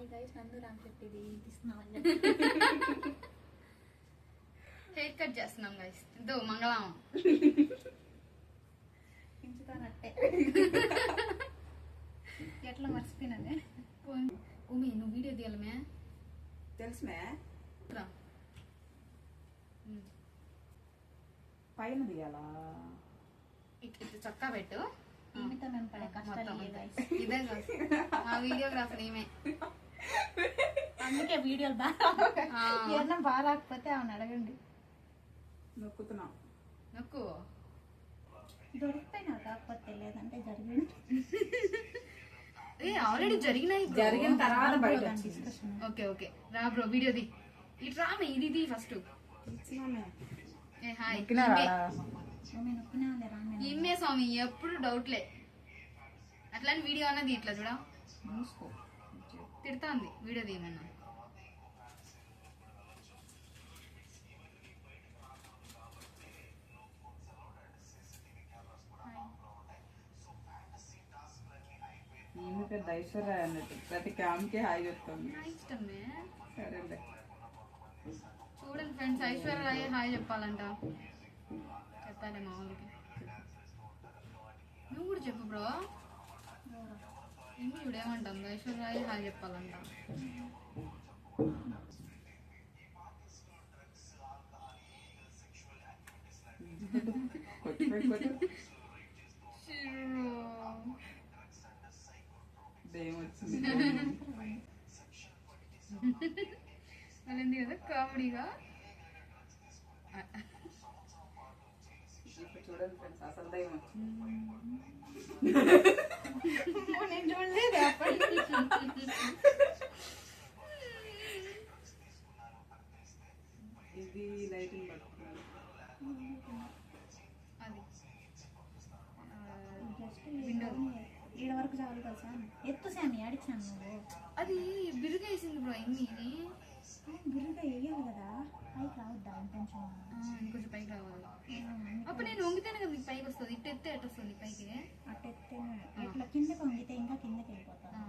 Hi guys, నందు రామ్ చెప్పేది తీస్తున్నామని హెయిర్ కట్ చేస్తున్నాం గైస్. ఇదో మంగళం పెంచుతానట్టే ఎట్లా మర్చిపోయినదే. ఉమి నువ్వు వీడియో తీయాలమే తెలుసుమే రా. పైన తీయాలా? ఇట్లా చక్కా పెట్టు. ఈమెతో మేము పడే కష్టాలు ఇవే guys. ఇదే మా వీడియోగ్రాఫర్ ఈమె. అందుకే వీడియోలు బాగా ఏమన్నా బాగా రాకపోతే ఆమెను అడగండి. నొక్కుతున్నా నొక్కు. దొరికిపోయినా కాకపోతే లేదంటే జరిగింది. ఆల్రెడీ జరిగినాయి. జరిగిన తర్వాత బయట డిస్కషన్ ఓకే ఓకే రా బ్రో, వీడియో ది. ఇటు రామే, ఇది ఫస్ట్. హాయ్ నొక్కినా రాండి ఇమ్మే స్వామి, ఎప్పుడు డౌట్లే. అట్లాంటి వీడియో అన్నది ఇట్లా చూడ మూసుకో. తిడతాంది వీడియో తీయమన్నా. ఈమె పెద్ద ఐశ్వర్య అన్నట్టు ప్రతి క్యామ్కి హాయ్ చెప్తాను. నా ఇష్టమే. సరేలే. చూడండి ఫ్రెండ్స్, ఐశ్వర్య హాయ్ చెప్పాలంట. చెప్పాలి మా వాళ్ళకి. నువ్వు కూడా చెప్పు బ్రో. ఇంక ఇప్పుడు ఏమంటుంది, ఐశ్వర్య హాయ్ చెప్పాలంట. అదేంటి కదా కామెడీగా. చూడండి ఫ్రెండ్స్, అసలు దయ్యం నేను చూడలేదు అప్పటి ఇది లైటింగ్ పట్టుకున్నాను. అది ఈడ వరకు చాలు తెలుసా. ఎత్తు శామి అడిచాను నువ్వు. అది బిరుగేసింది బ్రో. ఎన్ని బిల్లుగా వేయాలి కదా, పైకి రావద్దా ఇంకొంచెం. ఇంకొంచెం పైకి రావాలి. అప్పుడు నేను వంగితేనే కదా నీకు పైకి వస్తుంది. ఇటు ఎత్తే ఎటు వస్తుంది పైకి. అట్టెత్తే ఇట్లా కిందకి వంగితే ఇంకా కిందకి వెళ్ళిపోతాను.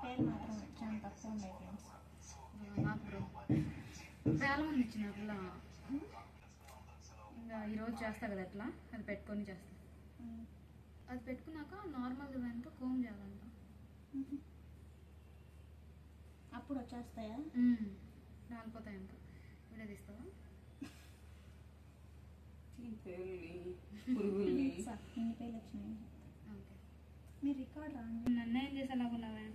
పేరు మాత్రం చాలా తక్కువ ఉన్నాయి ఫ్రెండ్స్. నాకు బ్రో చాలా మంది ఇచ్చిన అట్లా. ఇంకా ఈరోజు చేస్తా కదా అట్లా, అది పెట్టుకొని చేస్తా. అది పెట్టుకున్నాక నార్మల్గా వెంట కోమ్ చేయాలంట. అప్పుడు వచ్చేస్తాయా? రాలిపోతాయంట. వీడియో తీస్తావా? పురుగుల్ని ఎన్ని పేర్లు వచ్చినాయి? ఓకే. మీరు రికార్డ్ రాండి. నన్ను ఏం చేసేలాగున్నావే?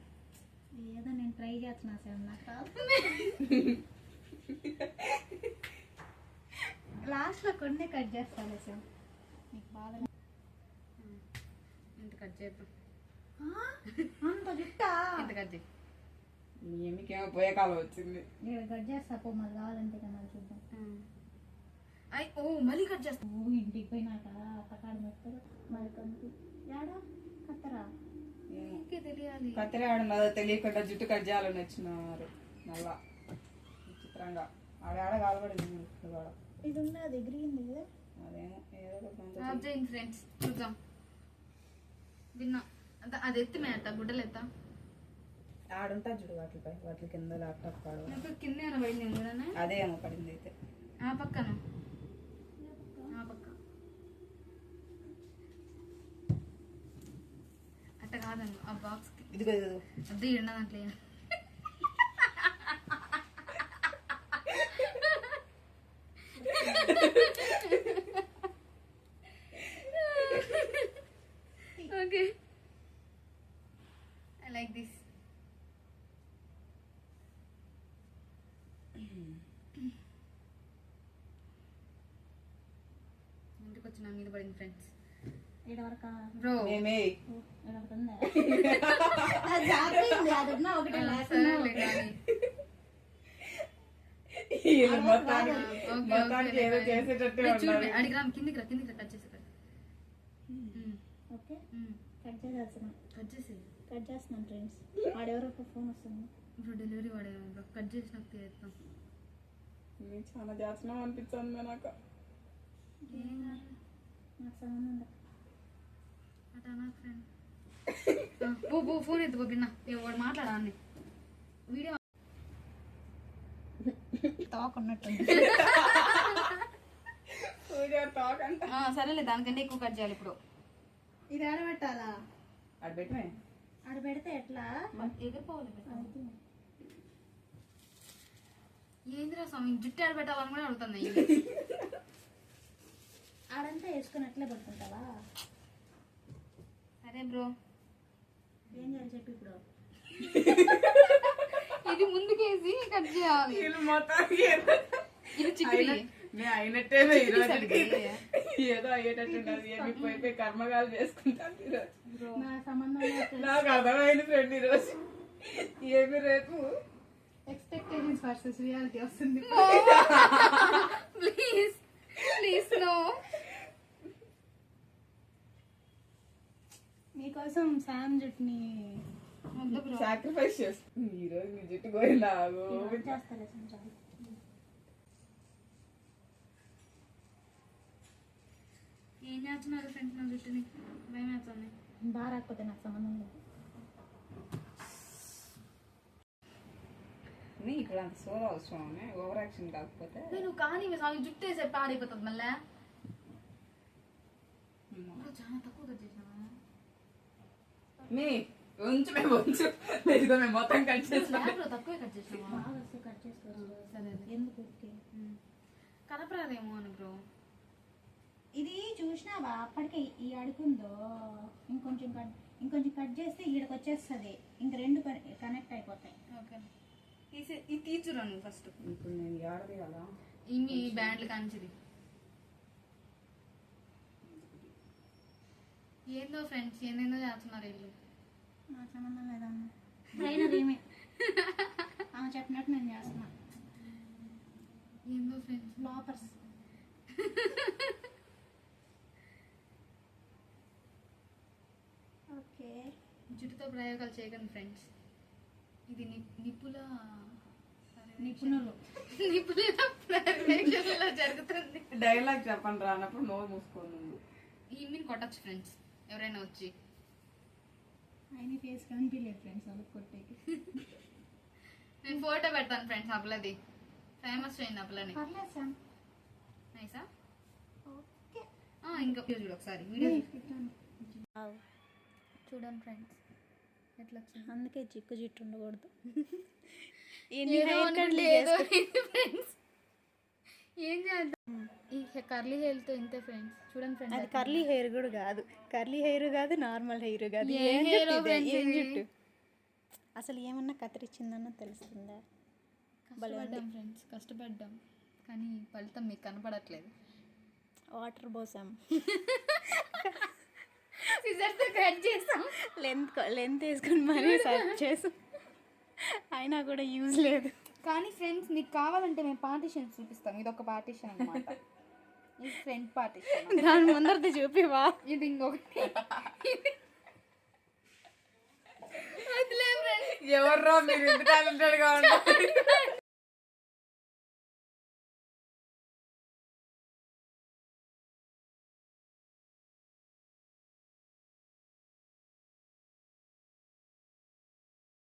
ఏదో నేను ట్రై చేస్తున్నా సార్, నాకు రాదు. లాస్ట్లో కొన్ని కట్ చేస్తాను సార్, మీకు బాగా. ఇంత కట్ చేయకు. అంత జుట్టా? ఇంత కట్ చేయి. ఏమికేమో పోయే కాలం వచ్చింది. నేను కట్ చేస్తా పో, మరి కావాలంటే కదా చూద్దాం. ఓ మళ్ళీ కట్ చేస్తా. ఇంటికి పోయినాక అత్తకాడ పెడతారు మరి కంటి యాడా కత్తరా. ఇంకే తెలియాలి. కత్తిరాడన్నదో తెలియకుండా జుట్టు కట్ చేయాలని వచ్చినారు. మళ్ళా విచిత్రంగా ఆడ కాలబడింది. ఇది ఉన్నది గ్రీన్ కదా, అదేమో ఏదో చేయండి ఫ్రెండ్స్, చూద్దాం. విన్నా అది ఎత్తి మేట గుడ్డలు ఎత్తా. ఆడుంటా చూడు వాటిపై, వాటి కింద ల్యాప్టాప్ కాడు. నాకు కింద ఏమైనా పడింది కూడా. అదే ఏమో పడింది అయితే. ఆ పక్కన ఆ పక్క అట్ట కాదను. ఆ బాక్స్ ఇదిగో అద్దె ఎండ దాంట్లో ఓకే. I like this. ఇంటికి వచ్చి నా మీద పడింది ఫ్రెండ్స్. ఈడ వరకా బ్రో మేమే ఈడ ఒకటి ఉందా? అది జాగ్రత్త, అది ఉన్నా ఒకటే లేకుండా మొత్తానికి ఏదో చేసేటట్టు అడిగిరా. కిందికి రా, కిందికి రా. కట్ చేసి ఓకే కట్ చేసేస్తున్నాం. కట్ చేసి కట్ చేస్తున్నాను ఫ్రెండ్స్. వాడెవరో ఫోన్ వస్తుంది. ఇప్పుడు డెలివరీ వాడే కట్ చేసి నాకు తీస్తాం. నీకు చాలా చేస్తున్నాం అనిపిస్తుంది నాకు. ఏం కాదు. నాకు సంబంధం ఉండదు. అటు అన్నా ఫ్రెండ్. ఫోన్ ఎత్తుకో బిన్నా వాడు మాట్లాడాన్ని వీడియో తాకున్నట్టుంది. సరేలే దానికంటే ఎక్కువ కట్ చేయాలి ఇప్పుడు. ఇది ఆడబెట్టాలా? అది పెట్టమే ఆడ పెడితే ఎట్లా? ఎగిరిపోవాలి. ఏందిరా స్వామి జుట్టు ఆడబెట్టాలని కూడా అడుగుతుంది. ఆడంతా వేసుకొని అట్లే పడుకుంటావా? సరే బ్రో ఏం చేయాలి చెప్పి ఇప్పుడు? ఇది ముందుకేసి కట్ చేయాలి. వీళ్ళు మొత్తానికి ఇది చికెన్ నేను అయినట్టే ఏదో అయ్యేటట్టుండదు. ఏమి పోయి కర్మగాలు చేసుకుంటాను ఈరోజు. నా సంబంధం నాకు అర్థమైంది ఫ్రెండ్ ఈరోజు. ఏమి రేపు ఎక్స్పెక్టేషన్స్ వర్సెస్ రియాలిటీ వస్తుంది. Please please no. మీకోసం శామ్ జుట్టుని సాక్రిఫైస్ చేస్తుంది. ఈరోజు నీ జుట్టు పోయిందా? చేస్తాలే సంచాలి. ఏం చేస్తున్నారు ఫ్రెండ్స్ నా జుట్టుని? భయం వేస్తుంది. బాగా రాకపోతే నాకు సంబంధం లేదు. ఇప్పుడు అంత సోలో అవసరం ఓవర్ యాక్షన్ కాకపోతే. నువ్వు కానీ స్వామి జుట్టు వేసే పాడైపోతుంది మళ్ళా. చాలా తక్కువ కట్ చేసినావా? మీ ఉంచు మేము ఉంచు లేదుగా మేము మొత్తం కట్ చేస్తాం. తక్కువే కట్ చేసినావా? బాగా వస్తే కట్ చేసుకోవచ్చు. సరే ఎందుకు ఓకే? కనపరాదేమో అని బ్రో. ఇది చూసినావా అప్పటికే ఈ అడుగుందో ఇంకొంచెం కట్ చేస్తే ఈడకి వచ్చేస్తుంది. ఇంక రెండు కనెక్ట్ అయిపోతాయి. ఓకే ఇది తీర్చురా నువ్వు ఫస్ట్. ఇప్పుడు నేను ఏడది కదా ఇన్ని బ్యాండ్లు కాంచిది. ఏందో ఫ్రెండ్స్ ఏందేందో చేస్తున్నారు వీళ్ళు. నాకు సంబంధం లేదమ్మా. ట్రైనర్ ఏమే ఆమె చెప్పినట్టు నేను చేస్తున్నా. ఏందో ఫ్రెండ్స్ ఫ్లాపర్స్. ఓకే జుట్టుతో ప్రయోగాలు చేయకండి ఫ్రెండ్స్. ఇది నిపుణుల పర్యవేక్షణలో జరుగుతుంది. డైలాగ్ చెప్పండి రానప్పుడు నోరు మూసుకోండి. ఈమెను కొట్టచ్చు ఫ్రెండ్స్ ఎవరైనా వచ్చి. ఆయన ఫేస్ కనిపించలేదు ఫ్రెండ్స్ వాళ్ళకి కొట్టేకి. నేను ఫోటో పెడతాను ఫ్రెండ్స్ అప్పులది. ఫేమస్ అయింది అప్పులని. పర్లేదు సార్. నైసా? ఓకే ఇంకా చూడు ఒకసారి వీడియో చూడండి ఫ్రెండ్స్ ఎట్లా వచ్చింది. అందుకే చిక్కు జుట్టు ఉండకూడదు. ఏం చేద్దాం ఈ కర్లీ హెయిర్ తో ఇంతే ఫ్రెండ్స్. చూడండి ఫ్రెండ్స్ అది కర్లీ హెయిర్ కూడా కాదు. కర్లీ హెయిర్ కాదు, నార్మల్ హెయిర్ కాదు. ఏం జుట్టు అసలు ఏమన్నా కత్తిరించిందన్న తెలుస్తుందా? కష్టపడ్డాం ఫ్రెండ్స్ కష్టపడ్డాం కానీ ఫలితం మీకు కనపడట్లేదు. వాటర్ పోసాం, సిజర్తో కట్ చేసాం, లెంత్ వేసుకొని మరీ సర్చ్ చేసాం, అయినా కూడా యూజ్ లేదు. కానీ ఫ్రెండ్స్ మీకు కావాలంటే మేము పార్టీషన్ చూపిస్తాం. ఇది ఒక పార్టీషన్ అన్నమాట. ఇది ఫ్రంట్ పార్టీషన్. దాని ముందరది చూపివా? ఇది ఇంకొకటి. ఎవర్రో మీరు ఎంత టాలెంటెడ్ గా ఉంటారు.